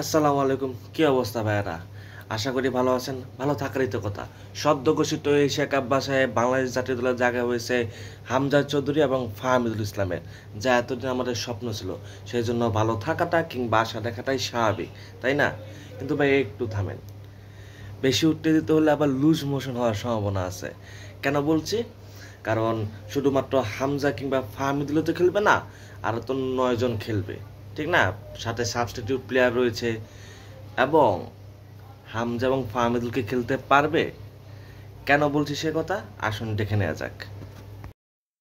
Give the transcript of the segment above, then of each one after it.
আসসালামু আলাইকুম। কি অবস্থা ভাইয়েরা? আশা করি ভালো আছেন। ভালো থাকারই তো কথা। সদ্য ঘোষিত এশিয়া কাপ বাছাইয়ে বাংলাদেশ জাতীয় দলের জায়গা হয়েছে হামজা চৌধুরী এবং ফাহমিদুল ইসলামের, যা এতদিন আমাদের স্বপ্ন ছিল। সেই জন্য ভালো থাকাটা কিংবা আশা দেখাটাই স্বাভাবিক, তাই না? কিন্তু ভাই একটু থামেন। বেশি উত্তেজিত হলে আবার লুজ মোশন হওয়ার সম্ভাবনা আছে। কেন বলছি? কারণ শুধুমাত্র হামজা কিংবা ফাহমিদুল তো খেলবে না, আরও তো 9 জন খেলবে, ঠিক না? সাথে সাবস্টিটিউট প্লেয়ার রয়েছে। এবং হামজা এবং ফাহমিদুলকে খেলতে পারবে। কেন বলছি সে কথা? আসুন দেখে নেওয়া যাক।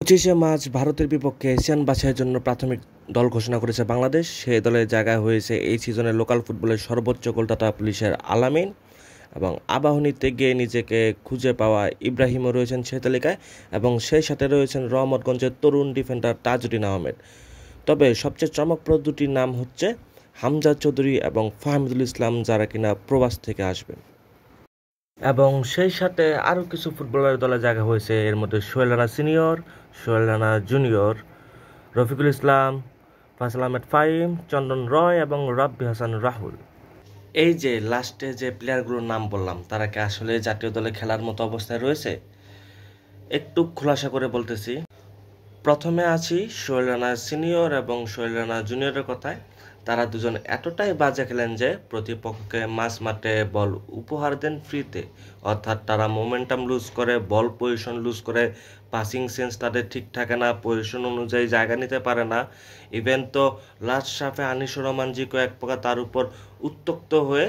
25শে মার্চ ভারতের বিপক্ষে এশিয়ান বাছাইয়ের জন্য প্রাথমিক দল ঘোষণা করেছে বাংলাদেশ। সেই দলের জায়গায় হয়েছে এই সিজনের লোকাল ফুটবলের সর্বোচ্চ কলকাতা পুলিশের আলামিন, এবং আবাহনীতে গিয়ে নিজেকে খুঁজে পাওয়া ইব্রাহিমও রয়েছেন সেই তালিকায়, এবং সেই সাথে রয়েছেন রহমতগঞ্জের তরুণ ডিফেন্ডার তাজউদ্দিন আহমেদ। তবে সবচেয়ে চমকপ্রদ দুটি নাম হচ্ছে হামজা চৌধুরী এবং ফাহমিদুল ইসলাম, যারা কিনা প্রবাস থেকে আসবেন। এবং সেই সাথে আরও কিছু ফুটবলারের দলে জায়গা হয়েছে। এর মধ্যে সোহেল রানা সিনিয়র, সোহেল রানা জুনিয়র, রফিকুল ইসলাম, ফাসল আহমেদ ফাহিম, চন্দন রয় এবং রাব্বি হাসান রাহুল। এই যে লাস্টে যে প্লেয়ারগুলোর নাম বললাম, তারা কি আসলে জাতীয় দলে খেলার মতো অবস্থায় রয়েছে? একটু খোলাসা করে বলতেছি। প্রথমে আছি সোহেল রানা সিনিয়র এবং সোহেল রানা জুনিয়রের কথায়। তারা দুজন এতটাই বাজে খেলেন যে প্রতিপক্ষকে মাঝ মাঠে বল উপহার দেন ফ্রিতে। অর্থাৎ তারা মোমেন্টাম লুজ করে, বল পজিশন লুজ করে, পাসিং সেন্স তাদের ঠিক থাকে না, পজিশন অনুযায়ী জায়গা নিতে পারে না। ইভেন তো লাস্ট সাফে আনিসুর রহমান জিকো এক প্রকার তার উপর উত্তক্ত হয়ে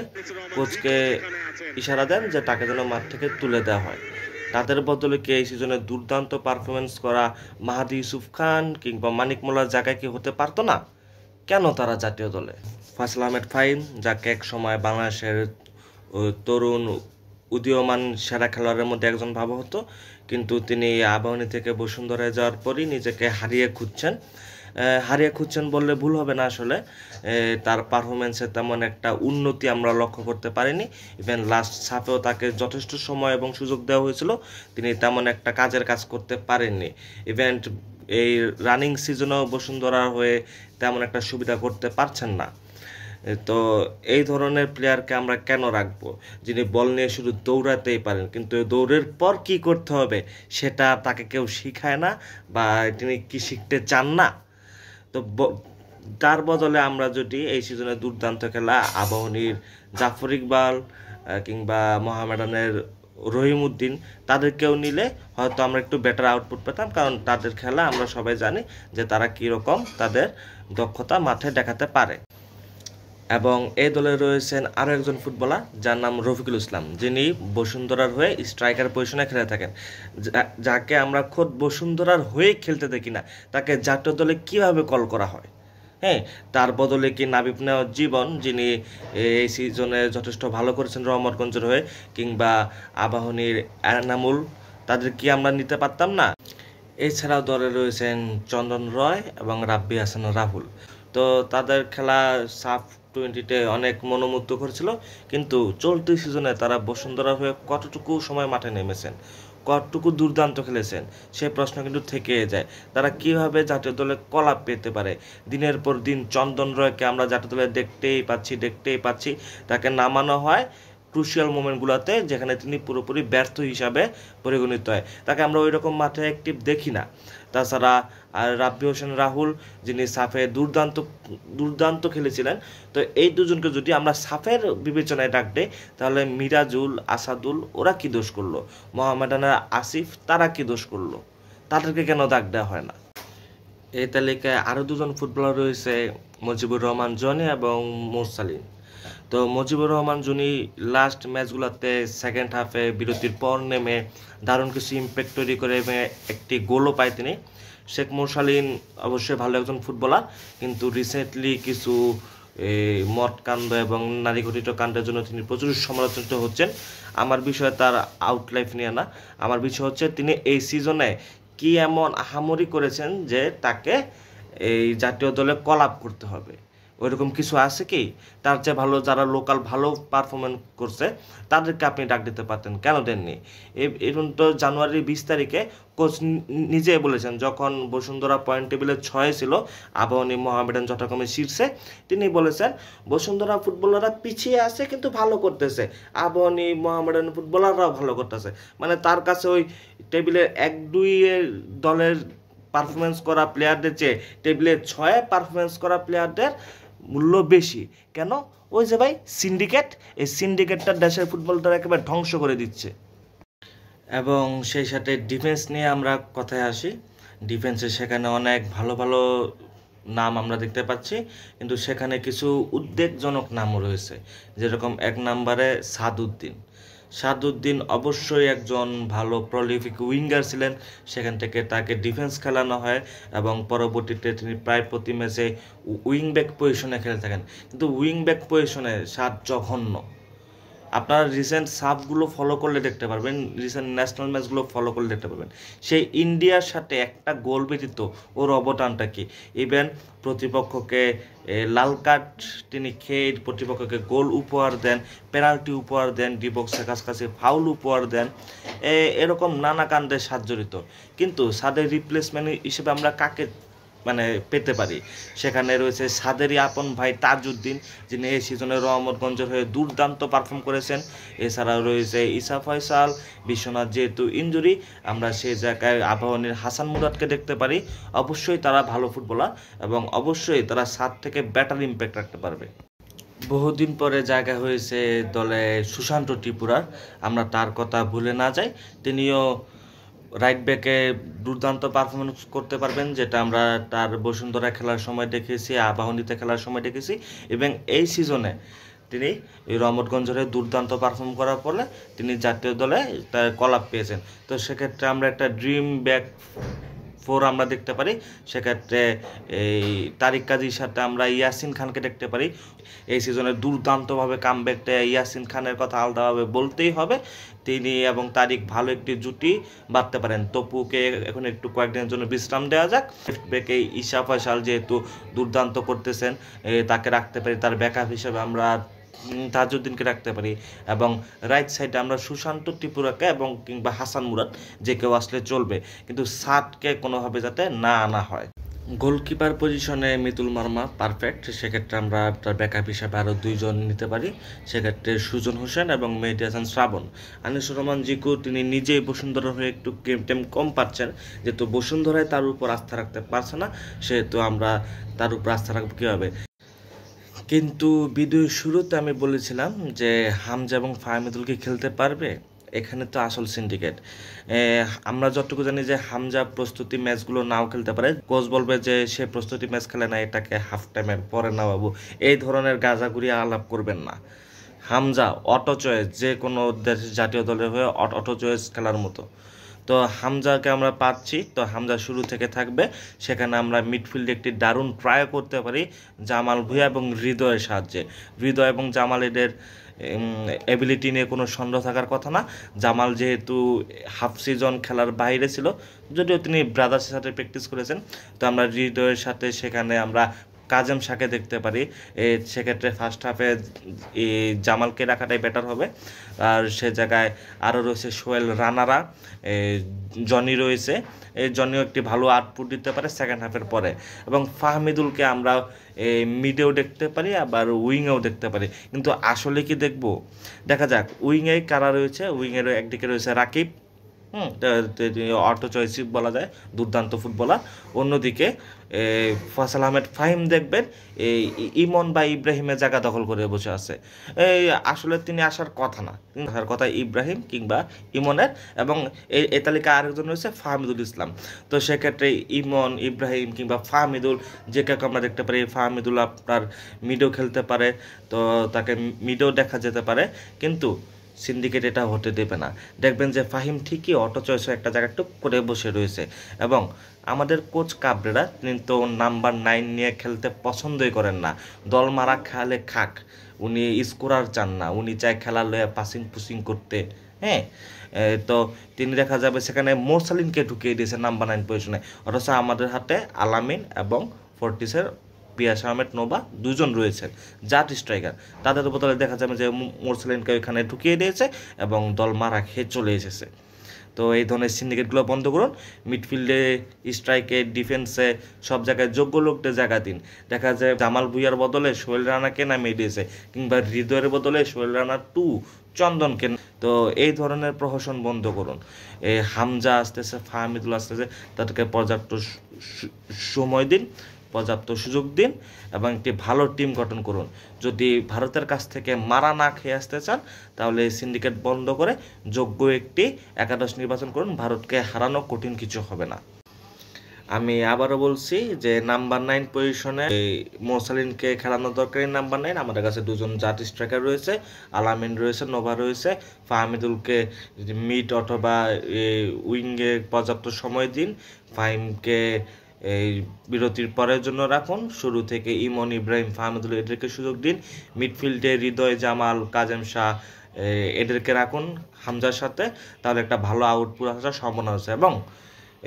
কোচকে ইশারা দেন যে তাকে যেন মাঠ থেকে তুলে দেওয়া হয়। তাদের বদলে কি এই সিজনে দুর্দান্ত পারফরমেন্স করা মাহাদি ইউসুফ খান কিংবা মানিক মোল্লার জায়গায় কি হতে পারতো না? কেন তারা জাতীয় দলে? ফাসল আহমেদ ফাহিম, যাকে এক সময় বাংলাদেশের তরুণ উদীয়মান সেরা খেলোয়াড়ের মধ্যে একজন ভাবা হতো, কিন্তু তিনি আবাহনী থেকে বসুন্ধরায় যাওয়ার পরই নিজেকে হারিয়ে খুঁজছেন বললে ভুল হবে না। আসলে তার পারফরমেন্সে তেমন একটা উন্নতি আমরা লক্ষ্য করতে পারিনি। ইভেন লাস্ট সাফেও তাকে যথেষ্ট সময় এবং সুযোগ দেওয়া হয়েছিল, তিনি তেমন একটা কাজের কাজ করতে পারেননি। ইভেন্ট এই রানিং সিজনেও বসুন্ধরার হয়ে তেমন একটা সুবিধা করতে পারছেন না। তো এই ধরনের প্লেয়ারকে আমরা কেন রাখবো, যিনি বল নিয়ে শুধু দৌড়াতেই পারেন, কিন্তু দৌড়ের পর কি করতে হবে সেটা তাকে কেউ শিখায় না, বা তিনি কি শিখতে চান না। তো তার বদলে আমরা যদি এই সিজনে দুর্দান্ত খেলা আবাহনীর জাফর ইকবাল কিংবা মোহামেডানের রহিমউদ্দিন, তাদেরকেও নিলে হয়তো আমরা একটু বেটার আউটপুট পেতাম। কারণ তাদের খেলা আমরা সবাই জানি যে তারা কীরকম তাদের দক্ষতা মাঠে দেখাতে পারে। এবং এই দলে রয়েছেন আরও একজন ফুটবলার, যার নাম রফিকুল ইসলাম, যিনি বসুন্ধরার হয়ে স্ট্রাইকার পজিশনে খেলে থাকেন। যাকে আমরা খোদ বসুন্ধরার হয়ে খেলতে দেখি না, তাকে জাতীয় দলে কীভাবে কল করা হয়? হ্যাঁ, তার বদলে কি নাবিব নেওয়ার জীবন, যিনি এই সিজনে যথেষ্ট ভালো করেছেন রহমতগঞ্জের হয়ে, কিংবা আবাহনীর এনামুল, তাদের কি আমরা নিতে পারতাম না? এছাড়াও দলে রয়েছেন চন্দন রয় এবং রাব্বি হাসান রাহুল। তো তাদের খেলা সাফ 20-তে অনেক মনোমুগ্ধ করেছিল, কিন্তু চলতি সিজনে তারা বসুন্ধরা হয়ে কতটুকু সময় মাঠে নেমেছেন, কতটুকু দুর্দান্ত খেলেছেন, সে প্রশ্ন কিন্তু থেকে যায়। তারা কিভাবে জাতীয় দলে কলাপ পেতে পারে? দিনের পর দিন চন্দন রয়কে আমরা জাতীয় দলে দেখতেই পাচ্ছি। তাকে নামানো হয় ক্রুশিয়াল মোমেন্টগুলোতে, যেখানে তিনি পুরোপুরি ব্যর্থ হিসাবে পরিগণিত হয়। তাকে আমরা ওই রকম মাঠে অ্যাক্টিভ দেখি না। তাছাড়া আর রাব্বি হোসেন রাহুল, যিনি সাফে দুর্দান্ত খেলেছিলেন। তো এই দুজনকে যদি আমরা সাফের বিবেচনায় ডাক দিই, তাহলে মিরাজুল, আসাদুল, ওরা কি দোষ করলো? মোহামেডানের আসিফ, তারা কি দোষ করলো? তাদেরকে কেন ডাক দেওয়া হয় না? এই তালিকায় আরও দুজন ফুটবলার রয়েছে, মুজিবুর রহমান জনি এবং মোরসালিন। তো মুজিবুর রহমান জনি লাস্ট ম্যাচগুলোতে সেকেন্ড হাফে বিরতির পর নেমে দারুণ কিছু ইম্প্যাক্ট তৈরি করে এবং একটি গোলও পায় তিনি। শেখ মোরসালিন অবশ্যই ভালো একজন ফুটবলার, কিন্তু রিসেন্টলি কিছু মদ কাণ্ড এবং নারী ঘটিত কাণ্ডের জন্য তিনি প্রচুর সমালোচিত হচ্ছেন। আমার বিষয় তার আউটলাইফ নিয়ে না, আমার বিষয় হচ্ছে তিনি এই সিজনে কি এমন আহামরি করেছেন যে তাকে এই জাতীয় দলে কল আপ করতে হবে। ওইরকম কিছু আছে কি? তার চেয়ে ভালো যারা লোকাল ভালো পারফরমেন্স করছে তাদেরকে আপনি ডাক দিতে পারতেন, কেন দেননি? এখন তো জানুয়ারির 20 তারিখে কোচ নিজে বলেছেন, যখন বসুন্ধরা পয়েন্ট টেবিলে 6 ছিল, আবাহনী মোহামেডান যথাক্রমে শীর্ষে, তিনি বলেছেন বসুন্ধরা ফুটবলাররা পিছিয়ে আছে কিন্তু ভালো করতেছে, আবাহনী মোহামেডান ফুটবলাররাও ভালো করতেছে। মানে তার কাছে ওই টেবিলের 1-2 দলের পারফরমেন্স করা প্লেয়ারদের চেয়ে টেবিলে 6 পারফরমেন্স করা প্লেয়ারদের মূল্য বেশি। কেন? ওই যে ভাই সিন্ডিকেট, এই সিন্ডিকেটটা দেশের ফুটবলটা একেবারে ধ্বংস করে দিচ্ছে। এবং সেই সাথে ডিফেন্স নিয়ে আমরা কথায় আসি। ডিফেন্সে সেখানে অনেক ভালো ভালো নাম আমরা দেখতে পাচ্ছি, কিন্তু সেখানে কিছু উদ্বেগজনক নামও রয়েছে। যেরকম 1 নম্বরে সাদউদ্দিন অবশ্যই একজন ভালো প্রলিফিক উইঙ্গার ছিলেন, সেখান থেকে তাকে ডিফেন্স খেলানো হয় এবং পরবর্তীতে তিনি প্রায় প্রতি ম্যাচে উইং ব্যাক পজিশনে খেলে থাকেন। কিন্তু উইং ব্যাক পজিশনে সাদ জঘন্য। আপনারা রিসেন্ট সাবগুলো ফলো করলে দেখতে পারবেন, রিসেন্ট ন্যাশনাল ম্যাচগুলো ফলো করলে দেখতে পারবেন, সেই ইন্ডিয়ার সাথে একটা গোল ব্যতীত ওর অবদানটা কি। ইভেন প্রতিপক্ষকে লাল কার্ড তিনি খেয়ে প্রতিপক্ষকে গোল উপহার দেন, পেনাল্টি উপহার দেন, ডি বক্সের কাছাকাছি ফাউল উপহার দেন, এরকম নানা কাণ্ডে সাদ জড়িত। কিন্তু সাদের রিপ্লেসমেন্ট হিসেবে আমরা কাকে পেতে পারি? সেখানে রয়েছে সাদেরই আপন ভাই তাজউদ্দিন, যিনি এই সিজনে রহমতগঞ্জের হয়ে দুর্দান্ত পারফর্ম করেছেন। এছাড়াও রয়েছে ইসা ফয়সাল, বিশ্বনাথ যেহেতু ইনজুরি, আমরা সেই জায়গায় আবাহনীর হাসান মুরাদকে দেখতে পারি। অবশ্যই তারা ভালো ফুটবলার এবং অবশ্যই তারা সাত থেকে বেটার ইম্প্যাক্ট রাখতে পারবে। বহুদিন পরে জায়গা হয়েছে দলে সুশান্ত ত্রিপুরার, আমরা তার কথা ভুলে না যাই। তিনিও রাইট ব্যাকে দুর্দান্ত পারফরমেন্স করতে পারবেন, যেটা আমরা তার বসুন্ধরা খেলার সময় দেখেছি, আবাহনীতে খেলার সময় দেখেছি। এবং এই সিজনে তিনি রহমতগঞ্জের দুর্দান্ত পারফর্ম করার ফলে তিনি জাতীয় দলে তার কলাপ পেয়েছেন। তো সেক্ষেত্রে আমরা একটা ড্রিম ব্যাক 4 আমরা দেখতে পারি। সেক্ষেত্রে এই তারিক কাজীর সাথে আমরা ইয়াসিন খানকে দেখতে পারি। এই সিজনে দুর্দান্তভাবে কামব্যাকটা ইয়াসিন খানের কথা আলাদাভাবে বলতেই হবে। তিনি এবং তারিক ভালো একটি জুটি বাঁধতে পারেন। তপুকে এখন একটু কয়েকদিনের জন্য বিশ্রাম দেওয়া যাক। লেফট ব্যাকে ইশা ফয়সাল যেহেতু দুর্দান্ত করতেছেন, তাকে রাখতে পারি। তার ব্যাকআপ হিসেবে আমরা তাজউদ্দিনকে রাখতে পারি এবং রাইট সাইডে আমরা সুশান্ত ত্রিপুরাকে এবং কিংবা হাসান মুরাদ যে কেউ আসলে চলবে, কিন্তু সাতকে কোনোভাবে যাতে না আনা হয়। গোলকিপার পজিশনে মিতুল মার্মা পারফেক্ট, সেক্ষেত্রে আমরা তার ব্যাকআপ হিসাবে আরও 2 জন নিতে পারি। সেক্ষেত্রে সুজন হোসেন এবং মেহেদী হাসান শ্রাবণ। আনিসুর রহমান জিকু তিনি নিজেই বসুন্ধরা হয়ে একটু গেম টেম কম পাচ্ছেন, যেহেতু বসুন্ধরায় তার উপর আস্থা রাখতে পারছে না, সেহেতু আমরা তার উপর আস্থা রাখবো কীভাবে। কিন্তু ভিডিওর শুরুতে আমি বলেছিলাম যে হামজা এবং ফাহমিদুলকে খেলতে পারবে, এখানে তো আসল সিন্ডিকেট। আমরা যতটুকু জানি যে হামজা প্রস্তুতি ম্যাচগুলো নাও খেলতে পারে, কোচ বলবে যে সে প্রস্তুতি ম্যাচ খেলে না, এটাকে হাফ টাইমের পরে না বাবু, এই ধরনের গাঁজাগুড়ি আলাপ করবেন না। হামজা অটো চয়েস, যে কোনো দেশের জাতীয় দলের হয়ে অটো চয়েস খেলার মতো। তো হামজাকে আমরা পাচ্ছি, তো হামজা শুরু থেকে থাকবে। সেখানে আমরা মিডফিল্ডে একটি দারুণ ট্রাই করতে পারি জামাল ভুঁইয়া এবং হৃদয়ের সাহায্যে। হৃদয় এবং জামাল এদের এবিলিটি নিয়ে কোনো সন্দেহ থাকার কথা না। জামাল যেহেতু হাফ সিজন খেলার বাইরে ছিল, যদিও তিনি ব্রাদার্সের সাথে প্র্যাকটিস করেছেন, তো আমরা হৃদয়ের সাথে সেখানে আমরা কাজেম শাকে দেখতে পারি। সেক্ষেত্রে ফার্স্ট হাফে জামালকে রাখাটাই বেটার হবে। আর সে জায়গায় আরও রয়েছে সোহেল রানারা, জনি রয়েছে, এই জনিও একটি ভালো আউটপুট দিতে পারে সেকেন্ড হাফের পরে। এবং ফাহমিদুলকে আমরা মিডেও দেখতে পারি, আবার উইংয়েও দেখতে পারি। কিন্তু আসলে কি দেখবো, দেখা যাক। উইংয়ে কারা রয়েছে, উইংয়েরও একদিকে রয়েছে রাকিব, অটো চয়েসই বলা যায়, দুর্দান্ত ফুটবলার। অন্যদিকে ফয়সাল আহমেদ ফাহিম দেখবেন এই ইমন বা ইব্রাহিমের জায়গা দখল করে বসে আছে। আসলে তিনি আসার কথা না, কিন্তু আসার কথা ইব্রাহিম কিংবা ইমনের। এবং এই তালিকায় আরেকজন রয়েছে ফাহমিদুল ইসলাম। তো সেক্ষেত্রে ইমন, ইব্রাহিম কিংবা ফাহমিদুল যে কাউকে আমরা দেখতে পারি। ফাহমিদুল আপনার মিডেও খেলতে পারে, তো তাকে মিডেও দেখা যেতে পারে, কিন্তু সিন্ডিকেট এটা হতে দেবে না। দেখবেন যে ফাহিম ঠিকই অটো চয়েসে একটা জায়গায় টুক করে বসে রয়েছে। এবং আমাদের কোচ কাবরেরা তিনি তো নাম্বার 9 নিয়ে খেলতে পছন্দই করেন না। দল মারা খেলে খাক, উনি স্কোরার চান না, উনি চায় খেলা লয়ে পাসিং পুসিং করতে। হ্যাঁ, তো তিনি দেখা যাবে সেখানে মোরসালিনকে ঢুকিয়ে দিয়েছে নাম্বার 9 পজিশনে, অথচ আমাদের হাতে আলামিন এবং ফোর্টিসের পিয়াস আহমেদ নোভা দুজন রয়েছেন জাট স্ট্রাইকার। তাদের বদলে দেখা যাবে যে মোরসালিনকে ওইখানে ঢুকিয়ে দিয়েছে এবং দল মারা খেয়ে চলে এসেছে। তো এই ধরনের সিন্ডিকেটগুলো বন্ধ করুন। মিডফিল্ডে, স্ট্রাইকে, ডিফেন্সে সব জায়গায় যোগ্য লোকদের জায়গা দিন। দেখা যায় জামাল ভুঁইয়ার বদলে সোহেল রানাকে নামিয়ে দিয়েছে, কিংবা হৃদয়ের বদলে সোহেল রানা 2 চন্দনকে। তো এই ধরনের প্রহসন বন্ধ করুন। এই হামজা আসতেছে, ফাহমিদুল আসতেছে, তাদেরকে পর্যাপ্ত সময় দিন, পর্যাপ্ত সুযোগ দিন এবং একটি ভালো টিম গঠন করুন। যদি ভারতের কাছ থেকে মারা না খেয়ে আসতে চান তাহলে সিন্ডিকেট বন্ধ করে যোগ্য একটি একাদশ নির্বাচন করুন। ভারতকে হারানো কঠিন কিছু হবে না। আমি আবারও বলছি যে নাম্বার 9 পজিশনে মোরসালিনকে খেলানো দরকারি। নাম্বার 9 আমাদের কাছে দুজন জাট স্ট্রাইকার রয়েছে, আলামিন রয়েছে, নোভা রয়েছে। ফাহমিদুলকে মিড অথবা উইংয়ে পর্যাপ্ত সময় দিন। ফাহিমকে এই বিরতির পরের জন্য রাখুন। শুরু থেকে ইমন, ইব্রাহিম, ফাহমিদুল এদেরকে সুযোগ দিন। মিডফিল্ডে হৃদয়, জামাল, কাজেম শাহ এদেরকে রাখুন হামজার সাথে, তাহলে একটা ভালো আউটপুট আসার সম্ভাবনা আছে। এবং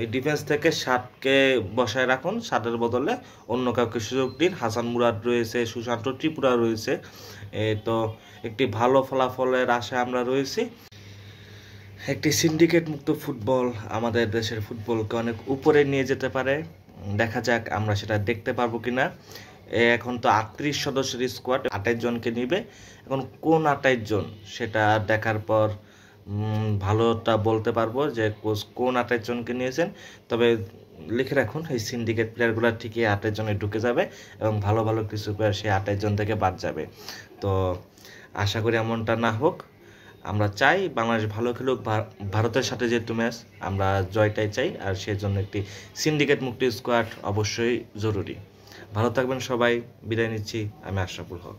এই ডিফেন্স থেকে ষাটকে বসায় রাখুন, ষাটের বদলে অন্য কাউকে সুযোগ দিন। হাসান মুরাদ রয়েছে, সুশান্ত ত্রিপুরা রয়েছে। তো একটি ভালো ফলাফলের আশায় আমরা রয়েছি। একটি সিন্ডিকেট মুক্ত ফুটবল আমাদের দেশের ফুটবলকে অনেক উপরে নিয়ে যেতে পারে। দেখা যাক আমরা সেটা দেখতে পারবো কিনা। এখন তো 38 সদস্যের স্কোয়াড, 28 জনকে নিবে। এখন কোন 28 জন সেটা দেখার পর ভালোটা বলতে পারবো যে কোচ কোন 28 জনকে নিয়েছেন। তবে লিখে রাখুন, এই সিন্ডিকেট প্লেয়ারগুলো ঠিকই 28 জনে ঢুকে যাবে এবং ভালো ভালো কিছু প্লেয়ার সেই 28 জন থেকে বাদ যাবে। তো আশা করি এমনটা না হোক। আমরা চাই বাংলাদেশ ভালো খেলুক, ভারতের সাথে যেহেতু ম্যাচ আমরা জয়টাই চাই, আর সেজন্য একটি সিন্ডিকেট মুক্ত স্কোয়াড অবশ্যই জরুরি। ভালো থাকবেন সবাই, বিদায় নিচ্ছি। আমি আশরাফুল হক।